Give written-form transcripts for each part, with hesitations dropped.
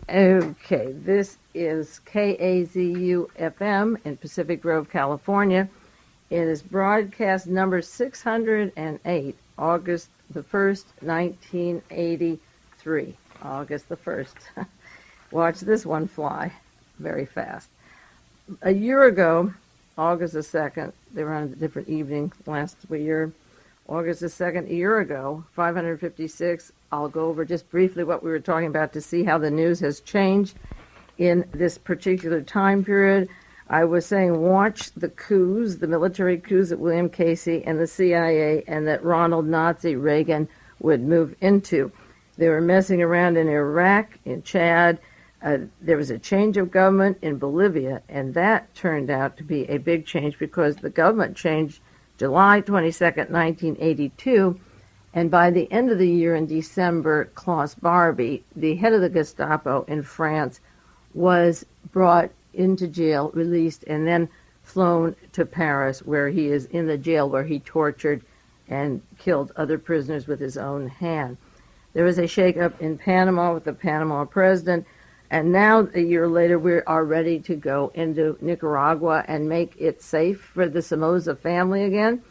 Okay, this is KAZU-FM in Pacific Grove, California. It is broadcast number 608, August the 1st, 1983. August the 1st. Watch this one fly very fast. A year ago, August the 2nd, they were on a different evening last year. August the 2nd, a year ago, 556. I'll go over just briefly what we were talking about to see how the news has changed in this particular time period. I was saying watch the coups, the military coups that William Casey and the CIA and that Ronald Nazi Reagan would move into. They were messing around in Iraq, in Chad. There was a change of government in Bolivia, and that turned out to be a big change because the government changed July 22nd, 1982, and by the end of the year in December, Klaus Barbie, the head of the Gestapo in France, was brought into jail, released, and then flown to Paris, where he is in the jail where he tortured and killed other prisoners with his own hand. There was a shakeup in Panama with the Panama president, and now, a year later, we are ready to go into Nicaragua and make it safe for the Somoza family again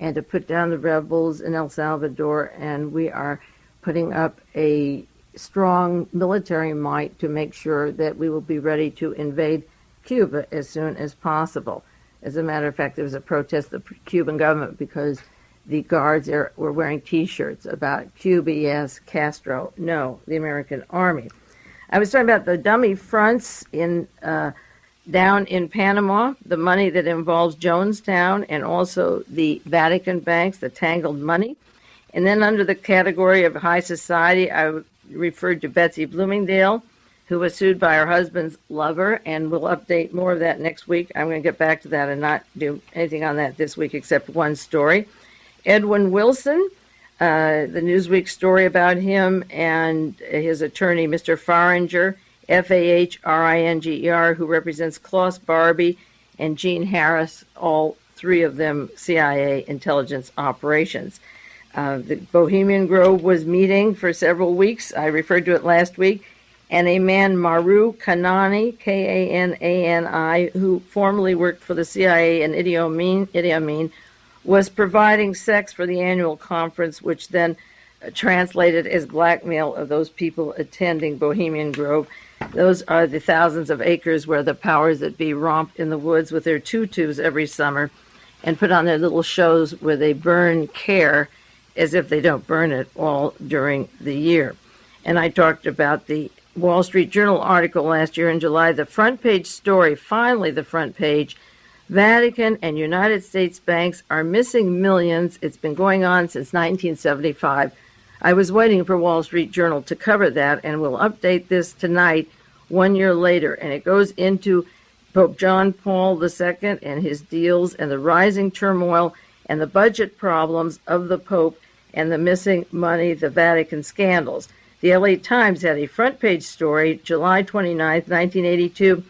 and to put down the rebels in El Salvador. And we are putting up a strong military might to make sure that we will be ready to invade Cuba as soon as possible. As a matter of fact, there was a protest of the Cuban government because the guards there were wearing T-shirts about Cuba, yes, Castro, no, the American Army. I was talking about the dummy fronts down in Panama, the money that involves Jonestown and also the Vatican banks, the tangled money. And then under the category of high society, I referred to Betsy Bloomingdale, who was sued by her husband's lover, and we'll update more of that next week. I'm going to get back to that and not do anything on that this week except one story. Edwin Wilson, the Newsweek story about him and his attorney, Mr. Faringer, Fahringer, who represents Klaus Barbie and Gene Harris, all three of them CIA intelligence operations. The Bohemian Grove was meeting for several weeks. I referred to it last week. And a man, Maru Kanani, Kanani, who formerly worked for the CIA in Idi Amin, was providing sex for the annual conference, which then translated as blackmail of those people attending Bohemian Grove. Those are the thousands of acres where the powers that be romp in the woods with their tutus every summer and put on their little shows where they burn care as if they don't burn it all during the year. And I talked about the Wall Street Journal article last year in July, the front page story, finally the front page. Vatican and United States banks are missing millions. It's been going on since 1975. I was waiting for Wall Street Journal to cover that, and we'll update this tonight, 1 year later. And it goes into Pope John Paul II and his deals and the rising turmoil and the budget problems of the Pope and the missing money, the Vatican scandals. The LA Times had a front page story, July 29th, 1982,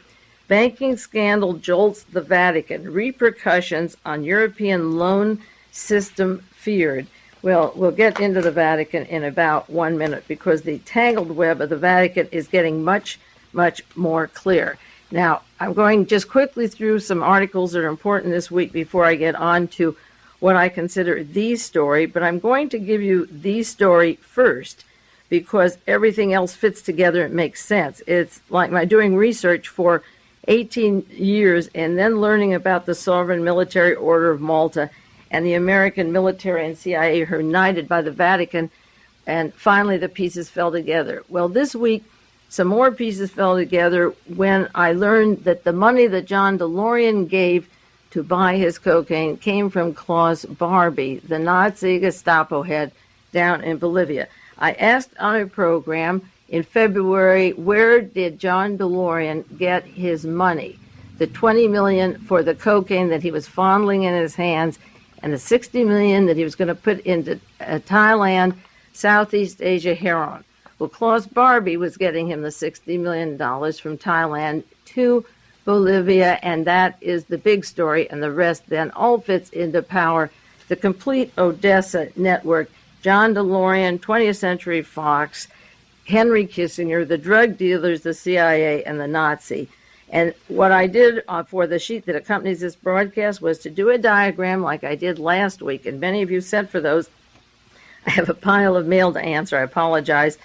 banking scandal jolts the Vatican. Repercussions on European loan system feared. Well, we'll get into the Vatican in about 1 minute because the tangled web of the Vatican is getting much, much more clear. Now, I'm going just quickly through some articles that are important this week before I get on to what I consider the story, but I'm going to give you the story first because everything else fits together and makes sense. It's like my doing research for 18 years and then learning about the Sovereign Military Order of Malta and the American military and CIA are united by the Vatican, and finally the pieces fell together. Well, this week, some more pieces fell together when I learned that the money that John DeLorian gave to buy his cocaine came from Klaus Barbie, the Nazi Gestapo head down in Bolivia. I asked on a program in February, where did John DeLorian get his money? The $20 million for the cocaine that he was fondling in his hands and the $60 million that he was going to put into Thailand, Southeast Asia heroin. Well, Klaus Barbie was getting him the $60 million from Thailand to Bolivia, and that is the big story, and the rest then all fits into power. The complete Odessa network, John DeLorian, 20th Century Fox, Henry Kissinger, the drug dealers, the CIA, and the Nazi. And what I did for the sheet that accompanies this broadcast was to do a diagram like I did last week, and many of you sent for those. I have a pile of mail to answer. I apologize.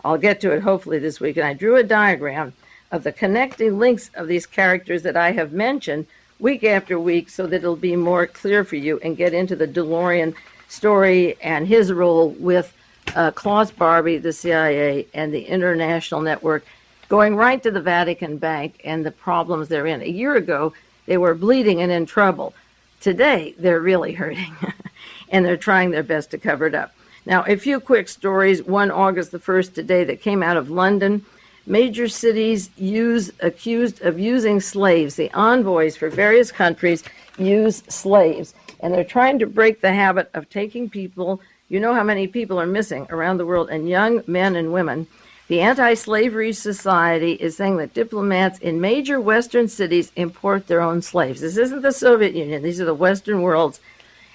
I'll get to it hopefully this week. And I drew a diagram of the connecting links of these characters that I have mentioned week after week so that it'll be more clear for you and get into the DeLorian story and his role with Klaus Barbie, the CIA, and the international network, going right to the Vatican Bank and the problems they're in. A year ago, they were bleeding and in trouble. Today, they're really hurting, and they're trying their best to cover it up. Now, a few quick stories. One, August the 1st today, that came out of London. Major cities accused of using slaves. The envoys for various countries use slaves, and they're trying to break the habit of taking people. You know how many people are missing around the world, and young men and women. The Anti-Slavery Society is saying that diplomats in major Western cities import their own slaves. This isn't the Soviet Union. These are the Western worlds.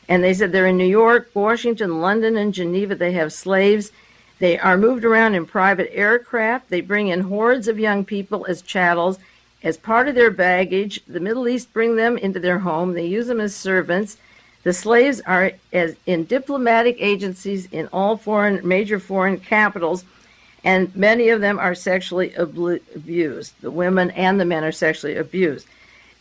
And they said they're in New York, Washington, London, and Geneva. They have slaves. They are moved around in private aircraft. They bring in hordes of young people as chattels. As part of their baggage, the Middle East bring them into their home. They use them as servants. The slaves are in diplomatic agencies in all major foreign capitals, and many of them are sexually abused. The women and the men are sexually abused.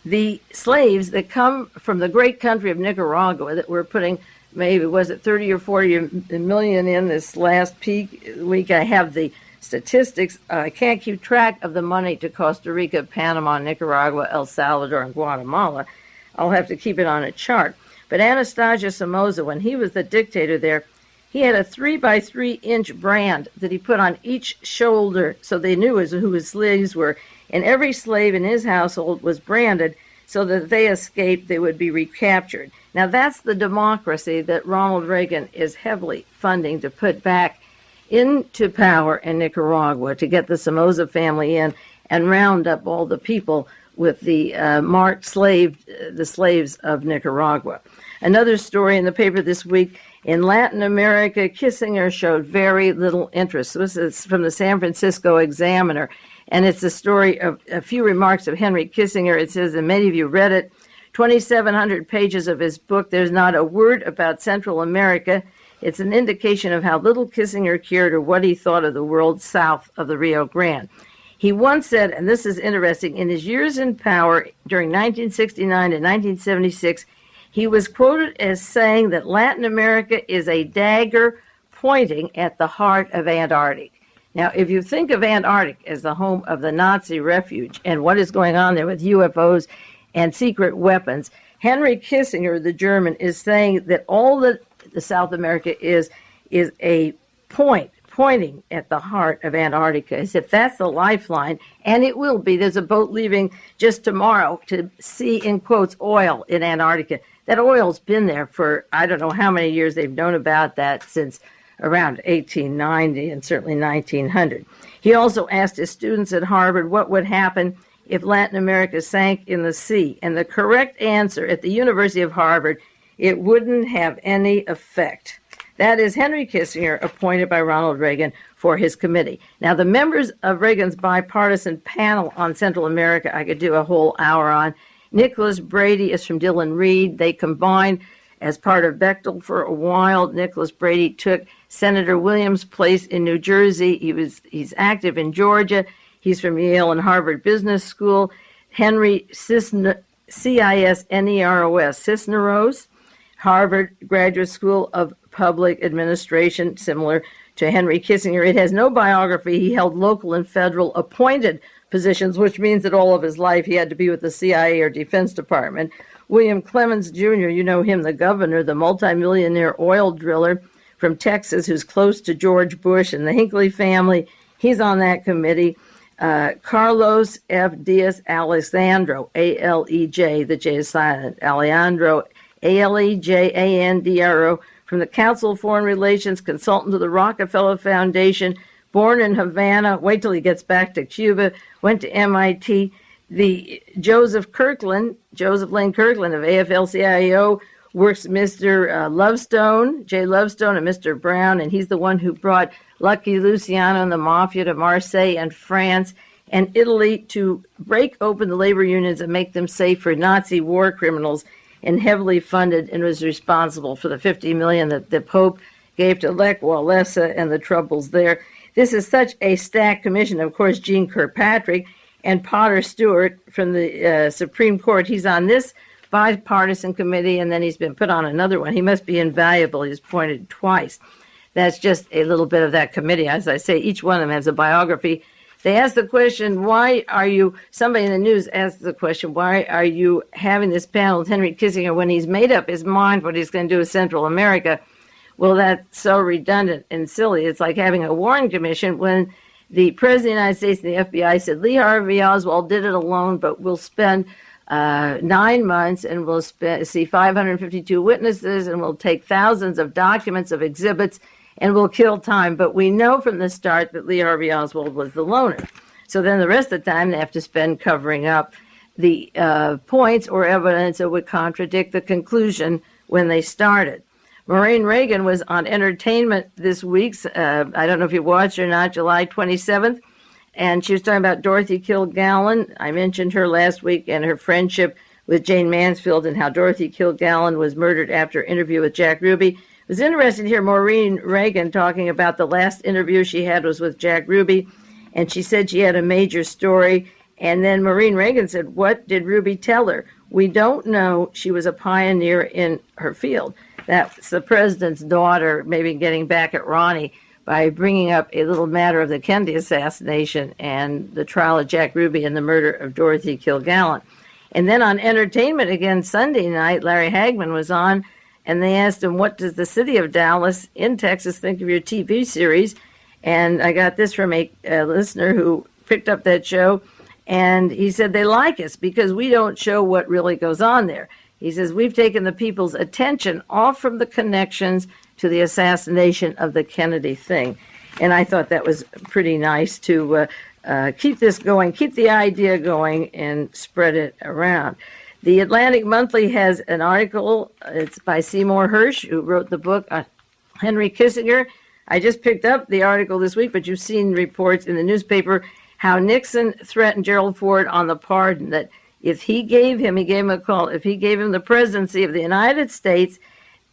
The slaves that come from the great country of Nicaragua that we're putting, maybe, was it 30 or 40 million in this last peak week? I have the statistics. I can't keep track of the money to Costa Rica, Panama, Nicaragua, El Salvador, and Guatemala. I'll have to keep it on a chart. But Anastasio Somoza, when he was the dictator there, he had a 3-by-3-inch brand that he put on each shoulder so they knew who his slaves were. And every slave in his household was branded so that if they escaped, they would be recaptured. Now, that's the democracy that Ronald Reagan is heavily funding to put back into power in Nicaragua, to get the Somoza family in and round up all the people with the marked the slaves of Nicaragua. Another story in the paper this week, in Latin America, Kissinger showed very little interest. This is from the San Francisco Examiner, and it's a story of a few remarks of Henry Kissinger. It says, and many of you read it, 2,700 pages of his book. There's not a word about Central America. It's an indication of how little Kissinger cared or what he thought of the world south of the Rio Grande. He once said, and this is interesting, in his years in power during 1969 to 1976, he was quoted as saying that Latin America is a dagger pointing at the heart of Antarctica. Now, if you think of Antarctica as the home of the Nazi refuge and what is going on there with UFOs and secret weapons, Henry Kissinger, the German, is saying that all that the South America is a pointing at the heart of Antarctica, as if that's the lifeline, and it will be. There's a boat leaving just tomorrow to see, in quotes, oil in Antarctica. That oil's been there for, I don't know how many years. They've known about that since around 1890 and certainly 1900. He also asked his students at Harvard what would happen if Latin America sank in the sea. And the correct answer at the University of Harvard, it wouldn't have any effect. That is Henry Kissinger, appointed by Ronald Reagan for his committee. Now, the members of Reagan's bipartisan panel on Central America, I could do a whole hour on. Nicholas Brady is from Dillon Reed. They combined as part of Bechtel for a while. Nicholas Brady took Senator Williams' place in New Jersey. He's active in Georgia. He's from Yale and Harvard Business School. Henry Cisneros, Cisneros, Harvard Graduate School of Public Administration, similar to Henry Kissinger. It has no biography. He held local and federal appointed positions, which means that all of his life he had to be with the CIA or Defense Department. William Clemens Jr., you know him, the governor, the multimillionaire oil driller from Texas who's close to George Bush and the Hinckley family. He's on that committee. Carlos F. Diaz Alejandro, A-L-E-J, the J is silent, Alejandro, A-L-E-J-A-N-D-R-O, from the Council of Foreign Relations, consultant to the Rockefeller Foundation, born in Havana, wait till he gets back to Cuba, went to MIT. The Joseph Lane Kirkland of AFL-CIO, works Mr. Lovestone, Jay Lovestone, and Mr. Brown, and he's the one who brought Lucky Luciano and the Mafia to Marseille and France and Italy to break open the labor unions and make them safe for Nazi war criminals, and heavily funded and was responsible for the $50 million that the Pope gave to Lech Walesa and the troubles there. This is such a stacked commission. Of course, Jean Kirkpatrick and Potter Stewart from the Supreme Court. He's on this bipartisan committee, and then he's been put on another one. He must be invaluable. He's appointed twice. That's just a little bit of that committee. As I say, each one of them has a biography. They asked the question, why are you, somebody in the news asked the question, why are you having this panel with Henry Kissinger when he's made up his mind what he's going to do with Central America? Well, that's so redundant and silly. It's like having a Warren Commission when the President of the United States and the FBI said Lee Harvey Oswald did it alone, but we'll spend 9 months and we'll see 552 witnesses and we'll take thousands of documents of exhibits and we'll kill time. But we know from the start that Lee Harvey Oswald was the loner. So then the rest of the time they have to spend covering up the points or evidence that would contradict the conclusion when they started. Maureen Reagan was on Entertainment this week. I don't know if you watched or not, July 27th. And she was talking about Dorothy Kilgallen. I mentioned her last week and her friendship with Jane Mansfield and how Dorothy Kilgallen was murdered after an interview with Jack Ruby. It was interesting to hear Maureen Reagan talking about the last interview she had was with Jack Ruby. And she said she had a major story. And then Maureen Reagan said, what did Ruby tell her? We don't know. She was a pioneer in her field. That's the president's daughter maybe getting back at Ronnie by bringing up a little matter of the Kennedy assassination and the trial of Jack Ruby and the murder of Dorothy Kilgallen. And then on Entertainment again Sunday night, Larry Hagman was on, and they asked him, what does the city of Dallas in Texas think of your TV series? And I got this from a listener who picked up that show, and he said they like us because we don't show what really goes on there. He says, we've taken the people's attention off from the connections to the assassination of the Kennedy thing. And I thought that was pretty nice to keep this going, keep the idea going, and spread it around. The Atlantic Monthly has an article. It's by Seymour Hersh, who wrote the book on Henry Kissinger. I just picked up the article this week, but you've seen reports in the newspaper how Nixon threatened Gerald Ford on the pardon, that if he gave him a call, if he gave him the presidency of the United States,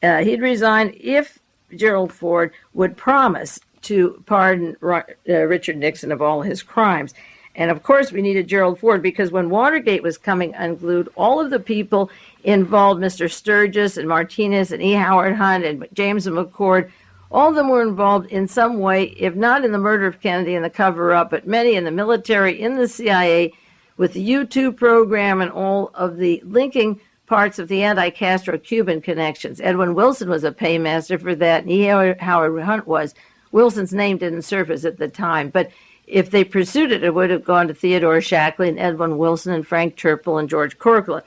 he'd resign if Gerald Ford would promise to pardon Richard Nixon of all his crimes. And of course, we needed Gerald Ford because when Watergate was coming unglued, all of the people involved, Mr. Sturgis and Martinez and E. Howard Hunt and James McCord, all of them were involved in some way, if not in the murder of Kennedy and the cover-up, but many in the military, in the CIA, with the U-2 program and all of the linking parts of the anti-Castro Cuban connections. Edwin Wilson was a paymaster for that, and E. Howard Hunt was. Wilson's name didn't surface at the time, but if they pursued it, it would have gone to Theodore Shackley and Edwin Wilson and Frank Turple and George Corcoran.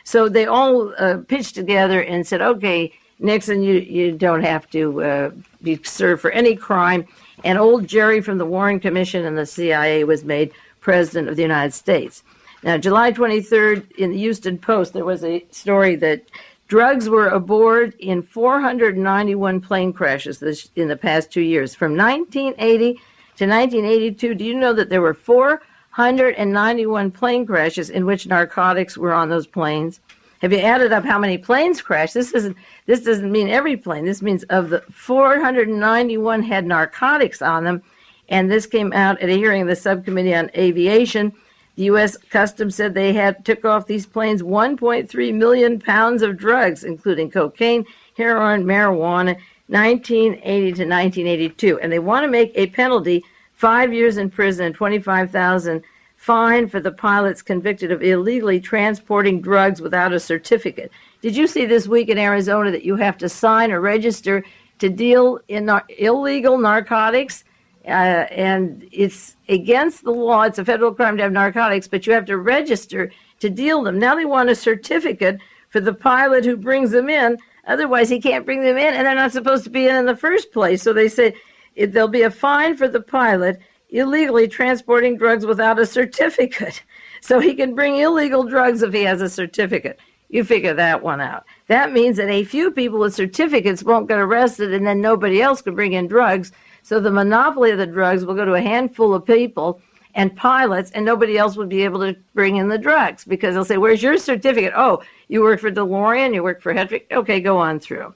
So they all pitched together and said, okay, Nixon, you don't have to be served for any crime. And old Jerry from the Warren Commission and the CIA was made President of the United States. Now, July 23rd, in the Houston Post, there was a story that drugs were aboard in 491 plane crashes in the past 2 years. From 1980 to 1982, do you know that there were 491 plane crashes in which narcotics were on those planes? Have you added up how many planes crashed? This doesn't mean every plane. This means of the 491 had narcotics on them. And this came out at a hearing of the Subcommittee on Aviation. The U.S. Customs said they took off these planes 1.3 million pounds of drugs, including cocaine, heroin, marijuana, 1980 to 1982. And they want to make a penalty, 5 years in prison and $25,000 fine for the pilots convicted of illegally transporting drugs without a certificate. Did you see this week in Arizona that you have to sign or register to deal in illegal narcotics? And it's against the law. It's a federal crime to have narcotics, but you have to register to deal them. Now they want a certificate for the pilot who brings them in. Otherwise, he can't bring them in, and they're not supposed to be in the first place. So they say there'll be a fine for the pilot illegally transporting drugs without a certificate. So he can bring illegal drugs if he has a certificate. You figure that one out. That means that a few people with certificates won't get arrested, and then nobody else can bring in drugs. So the monopoly of the drugs will go to a handful of people and pilots, and nobody else would be able to bring in the drugs because they'll say, where's your certificate? Oh, you work for DeLorian, you work for Hedrick? Okay, go on through.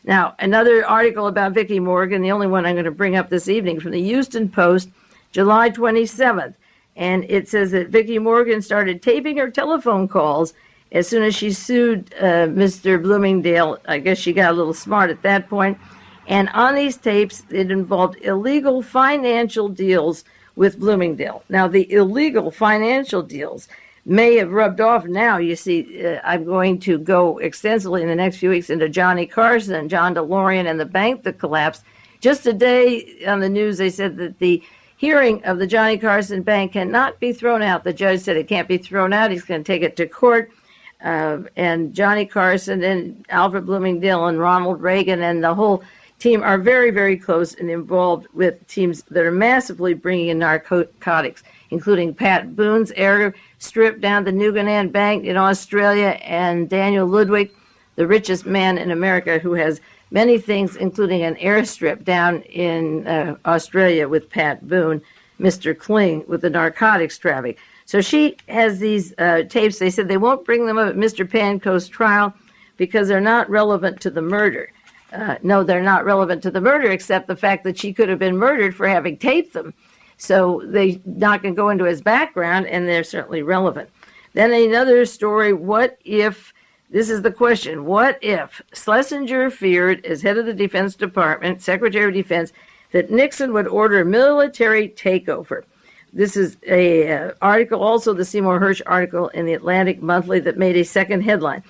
Now, another article about Vicki Morgan, the only one I'm going to bring up this evening, from the Houston Post, July 27th. And it says that Vicki Morgan started taping her telephone calls as soon as she sued Mr. Bloomingdale. I guess she got a little smart at that point. And on these tapes, it involved illegal financial deals with Bloomingdale. Now, the illegal financial deals may have rubbed off now. You see, I'm going to go extensively in the next few weeks into Johnny Carson and John DeLorian and the bank that collapsed. Just today on the news, they said that the hearing of the Johnny Carson bank cannot be thrown out. The judge said it can't be thrown out. He's going to take it to court. And Johnny Carson and Alfred Bloomingdale and Ronald Reagan and the whole team are very, very close and involved with teams that are massively bringing in narcotics, including Pat Boone's airstrip down the Newfoundland Bank in Australia, and Daniel Ludwig, the richest man in America, who has many things, including an airstrip down in Australia with Pat Boone, Mr. Kling, with the narcotics traffic. So she has these tapes. They said they won't bring them up at Mr. Panko's trial because they're not relevant to the murder. No, they're not relevant to the murder, except the fact that she could have been murdered for having taped them. So they're not going to go into his background, and they're certainly relevant. Then another story, what if, this is the question, what if Schlesinger feared, as head of the Defense Department, Secretary of Defense, that Nixon would order a military takeover? This is a article, also the Seymour Hersh article in the Atlantic Monthly that made a second headline.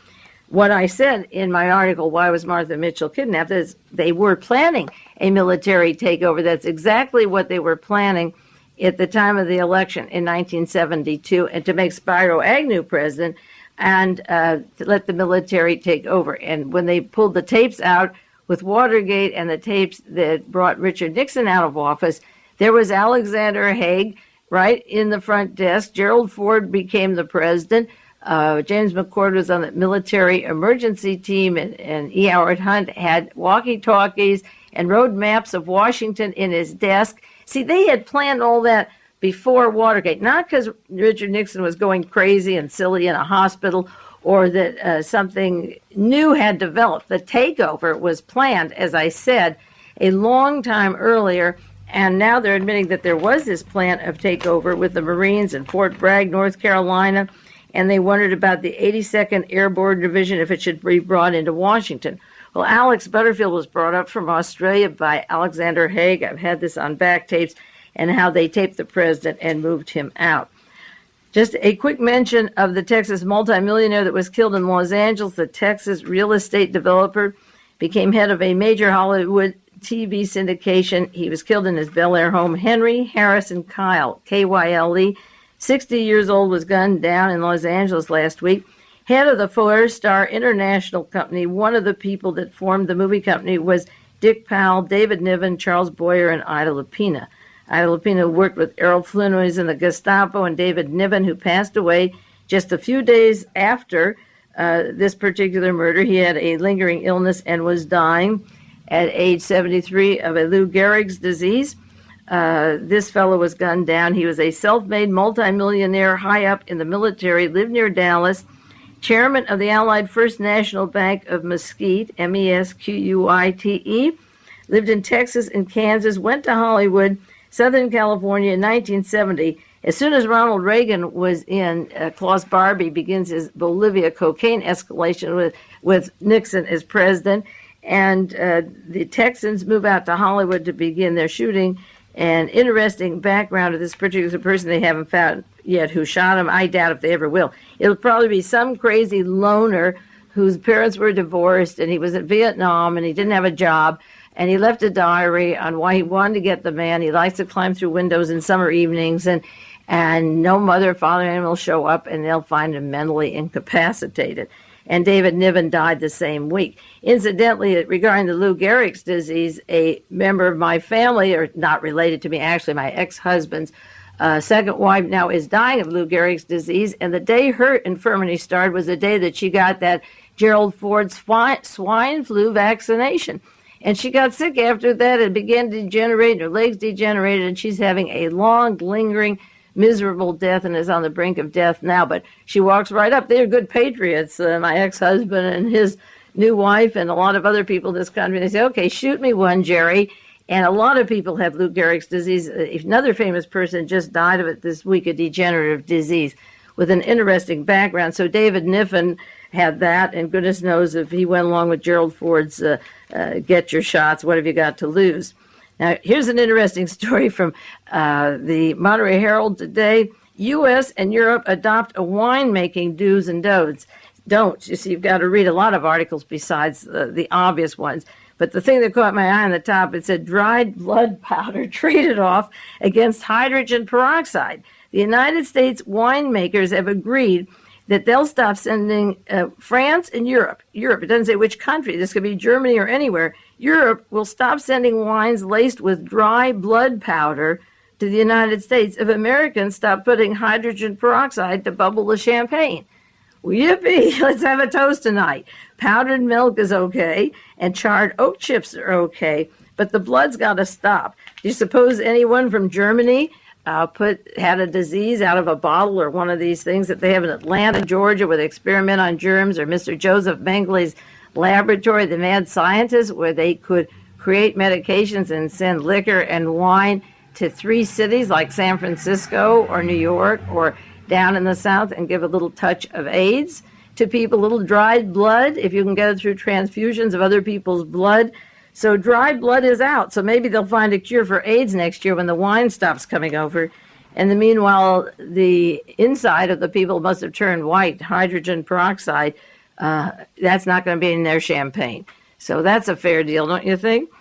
What I said in my article, Why Was Martha Mitchell Kidnapped, is they were planning a military takeover. That's exactly what they were planning at the time of the election in 1972, and to make Spiro Agnew president and to let the military take over. And when they pulled the tapes out with Watergate and the tapes that brought Richard Nixon out of office, there was Alexander Haig right in the front desk. Gerald Ford became the president. James McCord was on the military emergency team, and E. Howard Hunt had walkie-talkies and wrote maps of Washington in his desk. See, they had planned all that before Watergate, not because Richard Nixon was going crazy and silly in a hospital or that something new had developed. The takeover was planned, as I said, a long time earlier, and now they're admitting that there was this plan of takeover with the Marines in Fort Bragg, North Carolina, and they wondered about the 82nd Airborne Division if it should be brought into Washington. Well, Alex Butterfield was brought up from Australia by Alexander Haig. I've had this on back tapes, and how they taped the president and moved him out. Just a quick mention of the Texas multimillionaire that was killed in Los Angeles. The Texas real estate developer became head of a major Hollywood TV syndication. He was killed in his Bel Air home. Henry Harrison Kyle, Kyle, 60 years old, was gunned down in Los Angeles last week. Head of the Four Star International Company, one of the people that formed the movie company was Dick Powell, David Niven, Charles Boyer, and Ida Lupino. Ida Lupino worked with Errol Flynn, who was in the Gestapo, and David Niven, who passed away just a few days after this particular murder. He had a lingering illness and was dying at age 73 of a Lou Gehrig's disease. This fellow was gunned down. He was a self-made multimillionaire high up in the military, lived near Dallas, chairman of the Allied First National Bank of Mesquite, Mesquite, lived in Texas and Kansas, went to Hollywood, Southern California in 1970. As soon as Ronald Reagan was in, Klaus Barbie begins his Bolivia cocaine escalation with Nixon as president, and the Texans move out to Hollywood to begin their shooting. An interesting background of this particular person they haven't found yet who shot him. I doubt if they ever will. It'll probably be some crazy loner whose parents were divorced, and he was in Vietnam, and he didn't have a job, and he left a diary on why he wanted to get the man. He likes to climb through windows in summer evenings, and no mother or father animal will show up, and they'll find him mentally incapacitated. And David Niven died the same week. Incidentally, regarding the Lou Gehrig's disease, a member of my family, or not related to me, actually my ex-husband's second wife now is dying of Lou Gehrig's disease, and the day her infirmity started was the day that she got that Gerald Ford swine flu vaccination. And she got sick after that and began to degenerate. Her legs degenerated, and she's having a long, lingering, miserable death and is on the brink of death now. But she walks right up. They're good patriots, my ex-husband and his new wife and a lot of other people in this country. They say, okay, shoot me one, Jerry. And a lot of people have Lou Gehrig's disease. Another famous person just died of it this week, a degenerative disease with an interesting background. So David Niffen had that, and goodness knows if he went along with Gerald Ford's get your shots, what have you got to lose? Now, here's an interesting story from the Monterey Herald today. U.S. and Europe adopt a winemaking do's and don'ts. You see, you've got to read a lot of articles besides the obvious ones. But the thing that caught my eye on the top, it said dried blood powder traded off against hydrogen peroxide. The United States winemakers have agreed that they'll stop sending France and Europe, it doesn't say which country, this could be Germany or anywhere, Europe will stop sending wines laced with dry blood powder to the United States if Americans stop putting hydrogen peroxide to bubble the champagne. Well, yippee, let's have a toast tonight. Powdered milk is okay, and charred oak chips are okay, but the blood's got to stop. Do you suppose anyone from Germany had a disease out of a bottle or one of these things that they have in Atlanta, Georgia, where they experiment on germs, or Mr. Joseph Mengley's laboratory, the mad scientist, where they could create medications and send liquor and wine to 3 cities like San Francisco or New York or down in the South and give a little touch of AIDS to people, a little dried blood, if you can get it through transfusions of other people's blood. So dried blood is out. So maybe they'll find a cure for AIDS next year when the wine stops coming over. And meanwhile, the inside of the people must have turned white, hydrogen peroxide. That's not going to be in their champagne. So that's a fair deal, don't you think?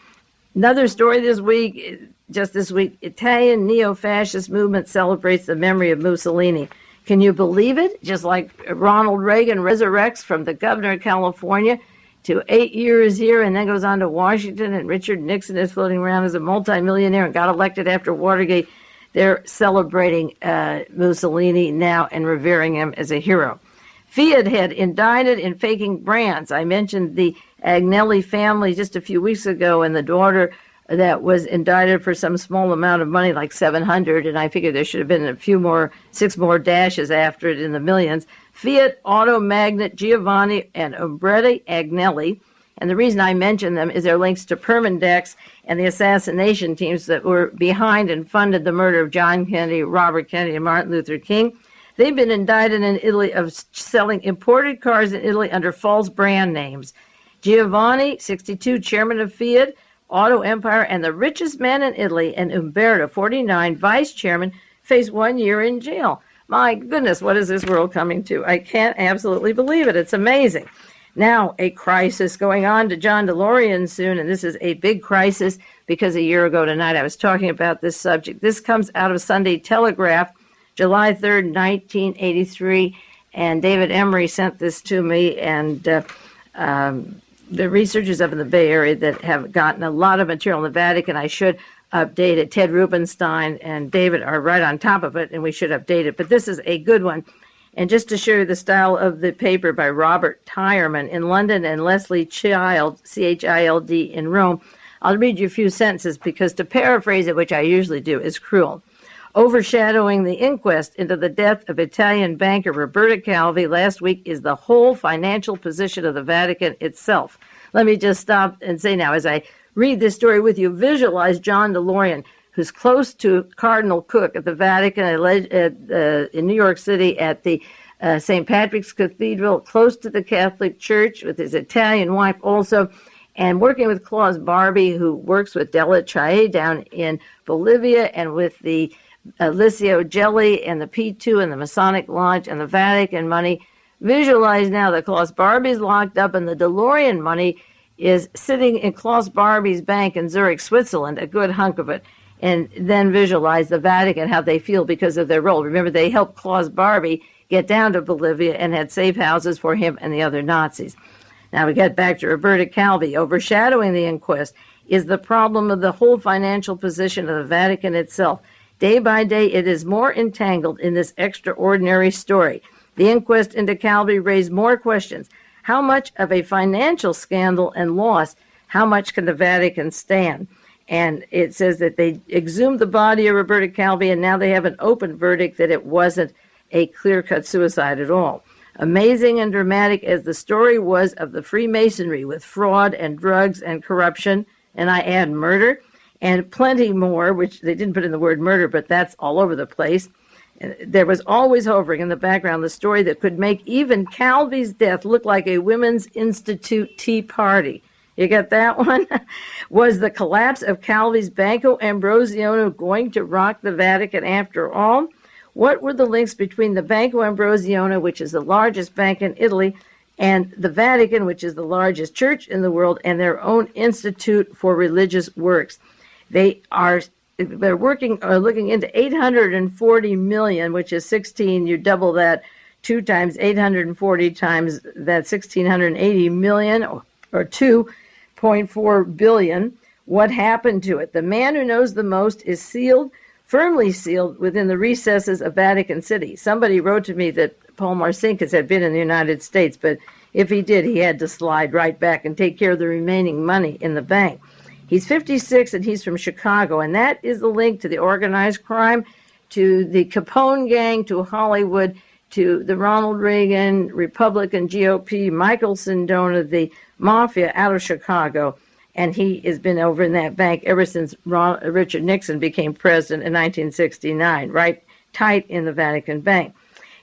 Another story this week, just this week, Italian neo-fascist movement celebrates the memory of Mussolini. Can you believe it? Just like Ronald Reagan resurrects from the governor of California to 8 years here and then goes on to Washington, and Richard Nixon is floating around as a multimillionaire and got elected after Watergate. They're celebrating Mussolini now and revering him as a hero. Fiat had indicted in faking brands. I mentioned the Agnelli family just a few weeks ago, and the daughter that was indicted for some small amount of money, like 700, and I figured there should have been 6 more dashes after it in the millions. Fiat auto magnate Giovanni and Umberto Agnelli, and the reason I mention them is their links to Permindex and the assassination teams that were behind and funded the murder of John Kennedy, Robert Kennedy, and Martin Luther King. They've been indicted in Italy of selling imported cars in Italy under false brand names. Giovanni, 62, chairman of Fiat, Auto Empire, and the richest man in Italy, and Umberto, 49, vice chairman, face 1 year in jail. My goodness, what is this world coming to? I can't absolutely believe it. It's amazing. Now, a crisis going on to John DeLorian soon, and this is a big crisis because a year ago tonight I was talking about this subject. This comes out of Sunday Telegraph, July 3rd, 1983, and David Emery sent this to me, and the researchers up in the Bay Area that have gotten a lot of material in the Vatican, I should update it. Ted Rubenstein and David are right on top of it, and we should update it. But this is a good one. And just to show you the style of the paper by Robert Tyerman in London and Leslie Child, Child, in Rome, I'll read you a few sentences because to paraphrase it, which I usually do, is cruel. Overshadowing the inquest into the death of Italian banker Roberta Calvi last week is the whole financial position of the Vatican itself. Let me just stop and say now, as I read this story with you, visualize John DeLorian, who's close to Cardinal Cook at the Vatican in New York City at the St. Patrick's Cathedral, close to the Catholic Church with his Italian wife also, and working with Klaus Barbie, who works with Della Chae down in Bolivia, and with the Licio Gelli and the P2 and the Masonic Lodge and the Vatican money. Visualize now that Klaus Barbie's locked up and the DeLorean money is sitting in Klaus Barbie's bank in Zurich, Switzerland, a good hunk of it. And then visualize the Vatican, how they feel because of their role. Remember, they helped Klaus Barbie get down to Bolivia and had safe houses for him and the other Nazis. Now we get back to Roberta Calvi. Overshadowing the inquest is the problem of the whole financial position of the Vatican itself. Day by day, it is more entangled in this extraordinary story. The inquest into Calvi raised more questions. How much of a financial scandal and loss? how much can the Vatican stand? And it says that they exhumed the body of Roberta Calvi, and now they have an open verdict that it wasn't a clear-cut suicide at all. Amazing and dramatic as the story was of the Freemasonry with fraud and drugs and corruption, and I add murder, and plenty more, which they didn't put in the word murder, but that's all over the place. There was always hovering in the background the story that could make even Calvi's death look like a Women's Institute tea party. You got that one? Was the collapse of Calvi's Banco Ambrosiano going to rock the Vatican after all? What were the links between the Banco Ambrosiano, which is the largest bank in Italy, and the Vatican, which is the largest church in the world, and their own Institute for Religious Works? They're looking into 840 million, which is 16. You double that 2 times 840 times that 1,680 million, or 2.4 billion. What happened to it? The man who knows the most is sealed, firmly sealed within the recesses of Vatican City. Somebody wrote to me that Paul Marcinkus had been in the United States, but if he did, he had to slide right back and take care of the remaining money in the bank. He's 56 and he's from Chicago, and that is the link to the organized crime, to the Capone gang, to Hollywood, to the Ronald Reagan, Republican GOP, Michael Sindona, the mafia out of Chicago. And he has been over in that bank ever since Richard Nixon became president in 1969, right tight in the Vatican Bank.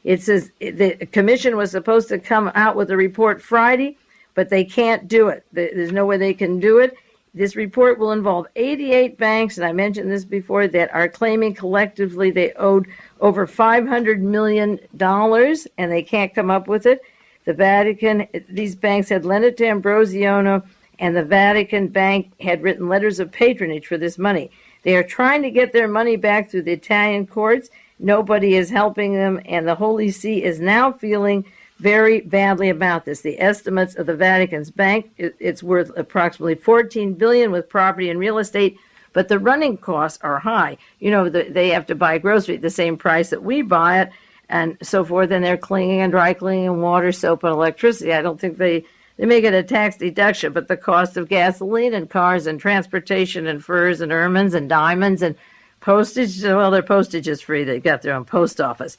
It says the commission was supposed to come out with a report Friday, but they can't do it. There's no way they can do it. This report will involve 88 banks, and I mentioned this before, that are claiming collectively they owed over $500 million, and they can't come up with it. The Vatican, these banks had lent it to Ambrosiano, and the Vatican Bank had written letters of patronage for this money. They are trying to get their money back through the Italian courts. Nobody is helping them, and the Holy See is now feeling very badly about this. The estimates of the Vatican's bank, it's worth approximately $14 billion with property and real estate, but the running costs are high. You know, they have to buy grocery at the same price that we buy it, and so forth, and they're cleaning and dry cleaning and water, soap, and electricity. I don't think they may get a tax deduction, but the cost of gasoline and cars and transportation and furs and ermines and diamonds and postage, well, their postage is free. They've got their own post office.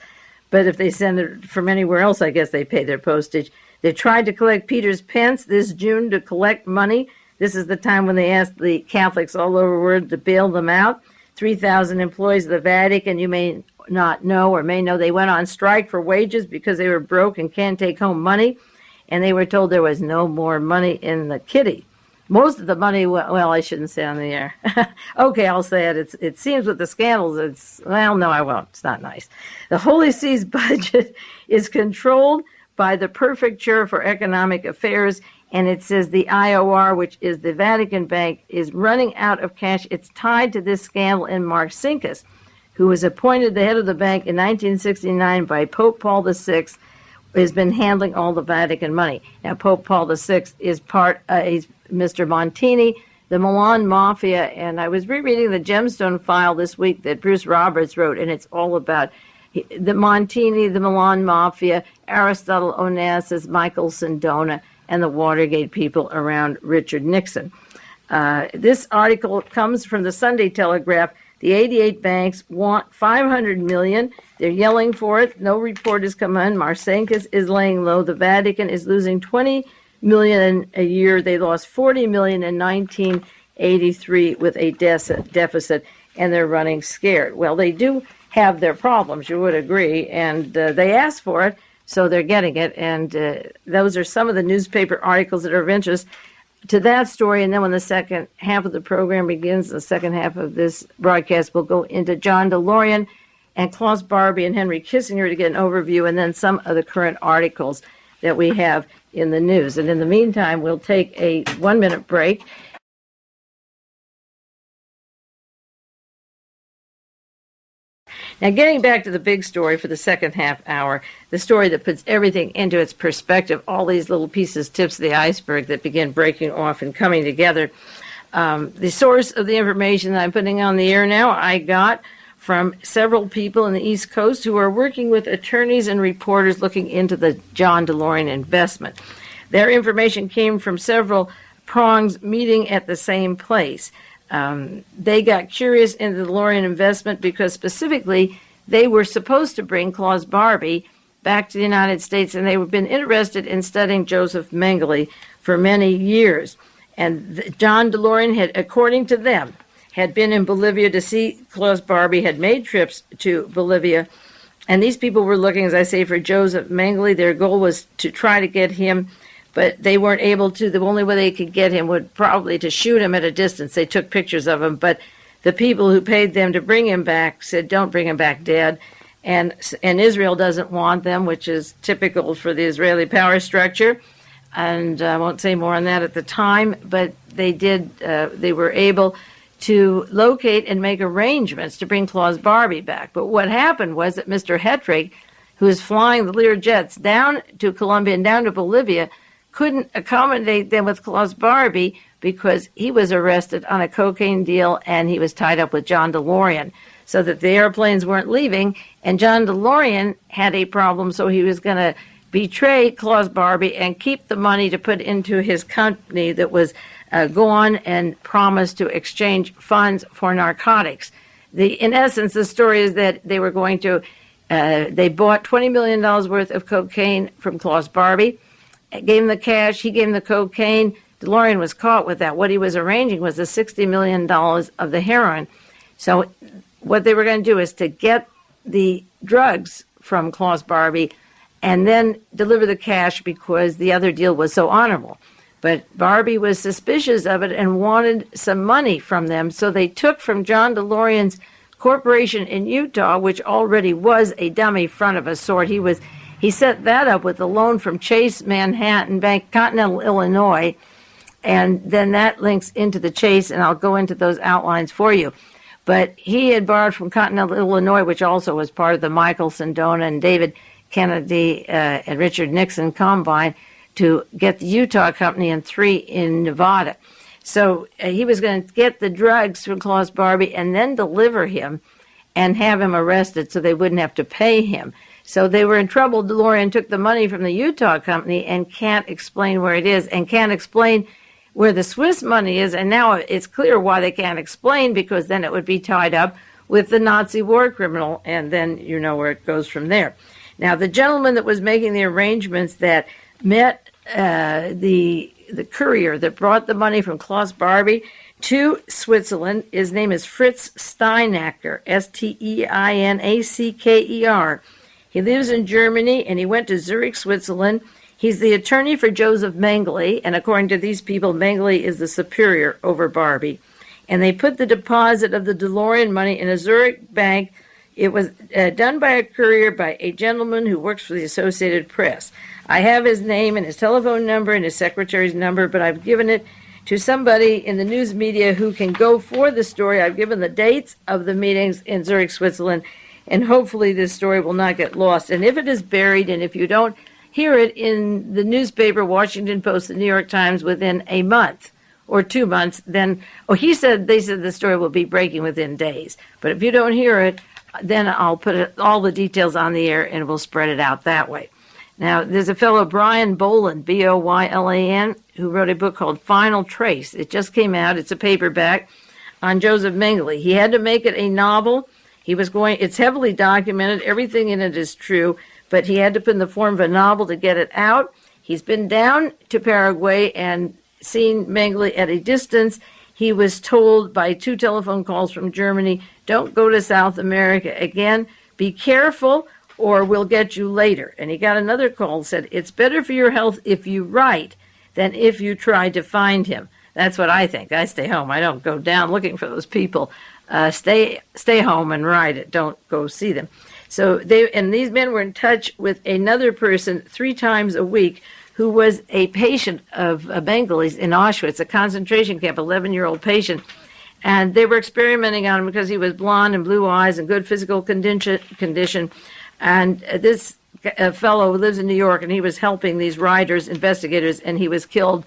But if they send it from anywhere else, I guess they pay their postage. They tried to collect Peter's pence this June to collect money. This is the time when they asked the Catholics all over the world to bail them out. 3,000 employees of the Vatican, you may not know or may know, they went on strike for wages because they were broke and can't take home money. And they were told there was no more money in the kitty. Most of the money, well, I shouldn't say on the air. Okay, I'll say it. It seems with the scandals, well, no, I won't. It's not nice. The Holy See's budget is controlled by the Prefecture for Economic Affairs, and it says the IOR, which is the Vatican Bank, is running out of cash. It's tied to this scandal in Marcinkus, who was appointed the head of the bank in 1969 by Pope Paul VI, has been handling all the Vatican money. Now, Pope Paul VI is he's Mr. Montini, the Milan Mafia, and I was rereading the Gemstone file this week that Bruce Roberts wrote, and it's all about the Montini, the Milan Mafia, Aristotle Onassis, Michael Sindona, and the Watergate people around Richard Nixon. This article comes from the Sunday Telegraph. The 88 banks want $500 million. They're yelling for it. No report has come in. Marcinkus is laying low. The Vatican is losing $20 million a year. They lost $40 million in 1983 with a deficit, and they're running scared. Well, they do have their problems, you would agree, and they asked for it, so they're getting it. And those are some of the newspaper articles that are of interest to that story. And then when the second half of the program begins, the second half of this broadcast, we'll go into John DeLorian and Klaus Barbie and Henry Kissinger to get an overview, and then some of the current articles that we have in the news. And in the meantime, we'll take a 1-minute break. Now, getting back to the big story for the second half hour, the story that puts everything into its perspective, all these little pieces, tips of the iceberg that begin breaking off and coming together. The source of the information that I'm putting on the air now, I got from several people in the East Coast who are working with attorneys and reporters looking into the John DeLorian investment. Their information came from several prongs meeting at the same place. They got curious in the DeLorian investment because specifically they were supposed to bring Klaus Barbie back to the United States, and they had been interested in studying Joseph Mengele for many years. And John DeLorian had, according to them, had been in Bolivia to see Klaus Barbie, had made trips to Bolivia, and these people were looking, as I say, for Joseph Mengele. Their goal was to try to get him, but they weren't able to. The only way they could get him would probably to shoot him at a distance. They took pictures of him, but the people who paid them to bring him back said, "Don't bring him back dead." And Israel doesn't want them, which is typical for the Israeli power structure. And I won't say more on that at the time, but they did. They were able to locate and make arrangements to bring Klaus Barbie back. But what happened was that Mr. Hetrick, who was flying the Lear jets down to Colombia and down to Bolivia, couldn't accommodate them with Klaus Barbie because he was arrested on a cocaine deal and he was tied up with John DeLorian, so that the airplanes weren't leaving. And John DeLorian had a problem, so he was going to betray Klaus Barbie and keep the money to put into his company that was go on and promise to exchange funds for narcotics. In essence, the story is that they were going to, they bought $20 million worth of cocaine from Klaus Barbie, gave him the cash, he gave him the cocaine. DeLorian was caught with that. What he was arranging was the $60 million of the heroin. So what they were going to do is to get the drugs from Klaus Barbie and then deliver the cash because the other deal was so honorable. But Barbie was suspicious of it and wanted some money from them, so they took from John DeLorian's corporation in Utah, which already was a dummy front of a sort. He set that up with a loan from Chase Manhattan Bank, Continental Illinois, and then that links into the Chase, and I'll go into those outlines for you. But he had borrowed from Continental Illinois, which also was part of the Michael Sindona and David Kennedy and Richard Nixon combine, to get the Utah company and 3 in Nevada. So he was going to get the drugs from Klaus Barbie and then deliver him and have him arrested so they wouldn't have to pay him. So they were in trouble. DeLorian took the money from the Utah company and can't explain where it is and can't explain where the Swiss money is. And now it's clear why they can't explain, because then it would be tied up with the Nazi war criminal, and then you know where it goes from there. Now, the gentleman that was making the arrangements that met the courier that brought the money from Klaus Barbie to Switzerland, his name is Fritz Steinacker, Steinacker. He lives in Germany, and he went to Zurich, Switzerland. He's the attorney for Joseph Mengele, and according to these people, Mengele is the superior over Barbie. And they put the deposit of the DeLorian money in a Zurich bank. It was done by a courier by a gentleman who works for the Associated Press. I have his name and his telephone number and his secretary's number, but I've given it to somebody in the news media who can go for the story. I've given the dates of the meetings in Zurich, Switzerland, and hopefully this story will not get lost. And if it is buried, and if you don't hear it in the newspaper, Washington Post, the New York Times, within a month or 2 months, then, they said the story will be breaking within days. But if you don't hear it, then I'll put all the details on the air and we'll spread it out that way. Now, there's a fellow, Brian Boland, Boylan, who wrote a book called Final Trace. It just came out. It's a paperback on Joseph Mengele. He had to make it a novel. It's heavily documented. Everything in it is true, but he had to put in the form of a novel to get it out. He's been down to Paraguay and seen Mengele at a distance. He was told by 2 telephone calls from Germany, don't go to South America again. Be careful, or we'll get you later. And he got another call that said, it's better for your health if you write than if you try to find him. That's what I think. I stay home. I don't go down looking for those people. Stay home and write it. Don't go see them. So these men were in touch with another person 3 times a week who was a patient of Mengele's in Auschwitz, a concentration camp, 11-year-old patient. And they were experimenting on him because he was blonde and blue eyes and good physical condition. And this fellow lives in New York, and he was helping these writers, investigators, and he was killed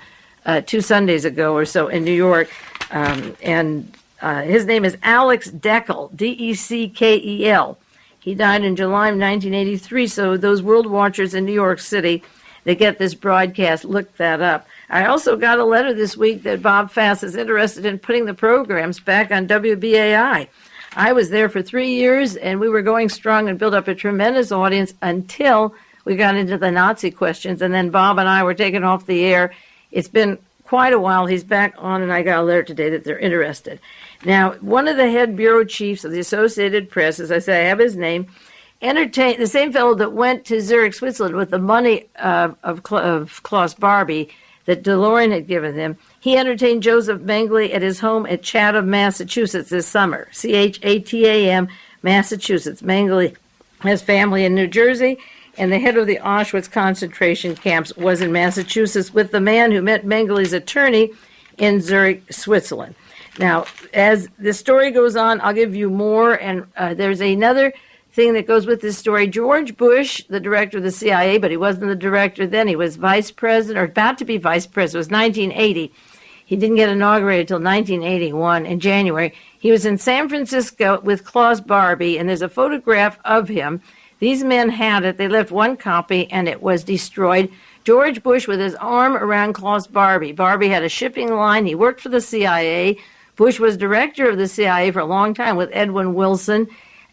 2 Sundays ago or so in New York. His name is Alex Deckel, Deckel. He died in July of 1983, so those world watchers in New York City, they get this broadcast, look that up. I also got a letter this week that Bob Fass is interested in putting the programs back on WBAI. I was there for 3 years, and we were going strong and built up a tremendous audience until we got into the Nazi questions, and then Bob and I were taken off the air. It's been quite a while. He's back on, and I got a letter today that they're interested. Now, one of the head bureau chiefs of the Associated Press, as I say, I have his name, entertained the same fellow that went to Zurich, Switzerland with the money of Klaus Barbie that DeLorian had given them. He entertained Joseph Mengele at his home at Chatham, Massachusetts this summer, Chatham, Massachusetts. Mengele has family in New Jersey, and the head of the Auschwitz concentration camps was in Massachusetts with the man who met Mengele's attorney in Zurich, Switzerland. Now, as the story goes on, I'll give you more, and there's another thing that goes with this story. George Bush, the director of the CIA, but he wasn't the director then. He was vice president, or about to be vice president. It was 1980. He didn't get inaugurated until 1981 in January. He was in San Francisco with Klaus Barbie, and there's a photograph of him. These men had it. They left one copy, and it was destroyed. George Bush with his arm around Klaus Barbie. Barbie had a shipping line. He worked for the CIA. Bush was director of the CIA for a long time with Edwin Wilson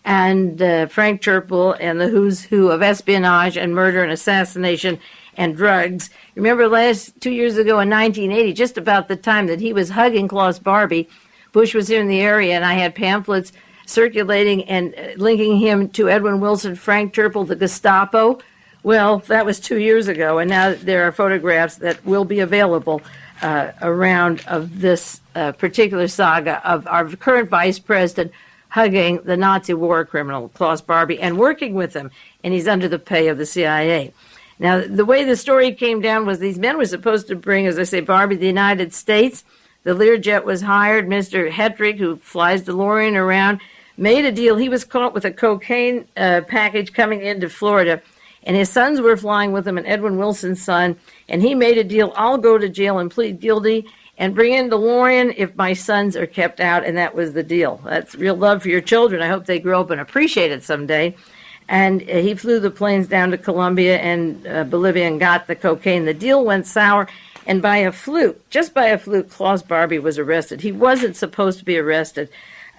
and Frank Churchill and the who's who of espionage and murder and assassination and drugs. Remember 2 years ago in 1980, just about the time that he was hugging Klaus Barbie, Bush was here in the area, and I had pamphlets circulating and linking him to Edwin Wilson, Frank Churchill, the Gestapo. Well, that was 2 years ago, and now there are photographs that will be available around of this particular saga of our current vice president hugging the Nazi war criminal, Klaus Barbie, and working with him, and he's under the pay of the CIA. Now, the way the story came down was these men were supposed to bring, as I say, Barbie to the United States. The Learjet was hired. Mr. Hetrick, who flies DeLorian around, made a deal. He was caught with a cocaine package coming into Florida, and his sons were flying with him, and Edwin Wilson's son, and he made a deal. I'll go to jail and plead guilty and bring in DeLorian if my sons are kept out, and that was the deal. That's real love for your children. I hope they grow up and appreciate it someday. And he flew the planes down to Colombia and Bolivia and got the cocaine. The deal went sour, and by a fluke, just by a fluke, Klaus Barbie was arrested. He wasn't supposed to be arrested.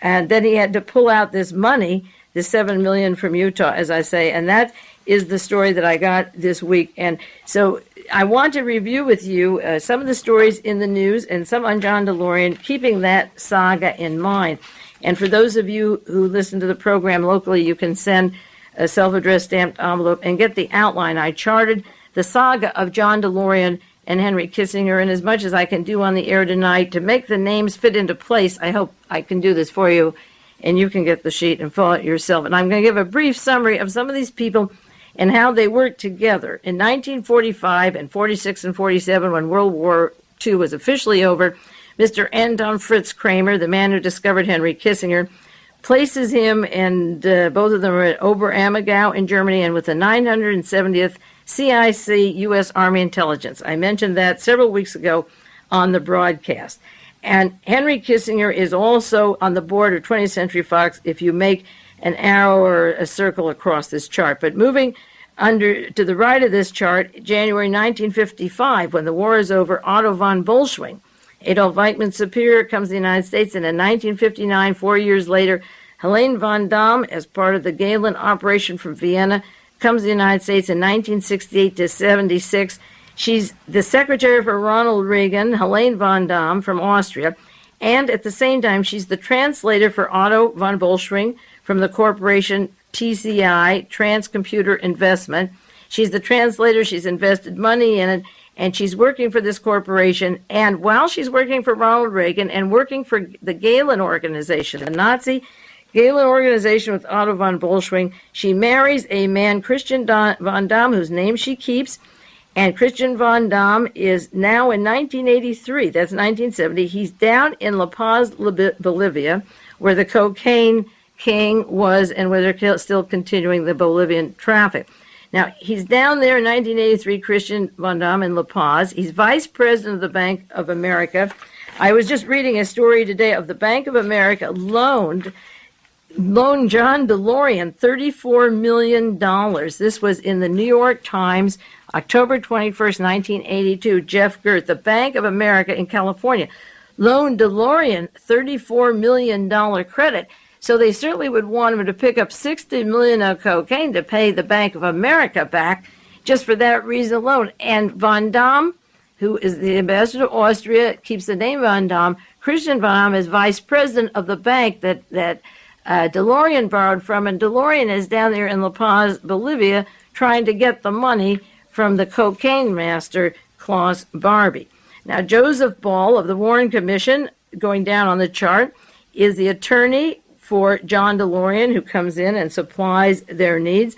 And then he had to pull out this money, the $7 million from Utah, as I say, and that is the story that I got this week. And so I want to review with you some of the stories in the news and some on John DeLorian, keeping that saga in mind. And for those of you who listen to the program locally, you can send a self-addressed stamped envelope and get the outline. I charted the saga of John DeLorian and Henry Kissinger, and as much as I can do on the air tonight to make the names fit into place, I hope I can do this for you, and you can get the sheet and fill it yourself. And I'm going to give a brief summary of some of these people and how they worked together. In 1945 and 46 and 47, when World War II was officially over, Mr. Anton Fritz Kramer, the man who discovered Henry Kissinger, places him, and both of them are at Oberammergau in Germany, and with the 970th CIC U.S. Army Intelligence. I mentioned that several weeks ago on the broadcast. And Henry Kissinger is also on the board of 20th Century Fox if you make an arrow or a circle across this chart. But moving to the right of this chart, January 1955, when the war is over, Otto von Bolschwing, Adolf Eichmann's superior, comes to the United States, and in 1959, 4 years later, Helene von Damme, as part of the Galen operation from Vienna, comes to the United States in 1968 to 76. She's the secretary for Ronald Reagan, Helene von Damme from Austria, and at the same time, she's the translator for Otto von Bolschwing from the corporation TCI, Transcomputer Investment. She's the translator. She's invested money in it, and she's working for this corporation. And while she's working for Ronald Reagan and working for the Galen organization, the Nazi Galen organization with Otto von Bolschwing, she marries a man, Christian von Damme, whose name she keeps. And Christian von Damme is now in 1983, that's 1970, he's down in La Paz, Bolivia, where the cocaine king was and where they're still continuing the Bolivian traffic. Now, he's down there in 1983, Christian von Damme in La Paz. He's vice president of the Bank of America. I was just reading a story today of the Bank of America loaned loaned John DeLorian $34 million. This was in the New York Times, October 21st, 1982. Jeff Gert, the Bank of America in California, loaned DeLorian $34 million credit. So they certainly would want him to pick up $60 million of cocaine to pay the Bank of America back just for that reason alone. And Von Damme, who is the ambassador to Austria, keeps the name Von Damme. Christian Von Damme is vice president of the bank that DeLorian borrowed from, and DeLorian is down there in La Paz, Bolivia, trying to get the money from the cocaine master, Klaus Barbie. Now, Joseph Ball of the Warren Commission, going down on the chart, is the attorney for John DeLorian, who comes in and supplies their needs,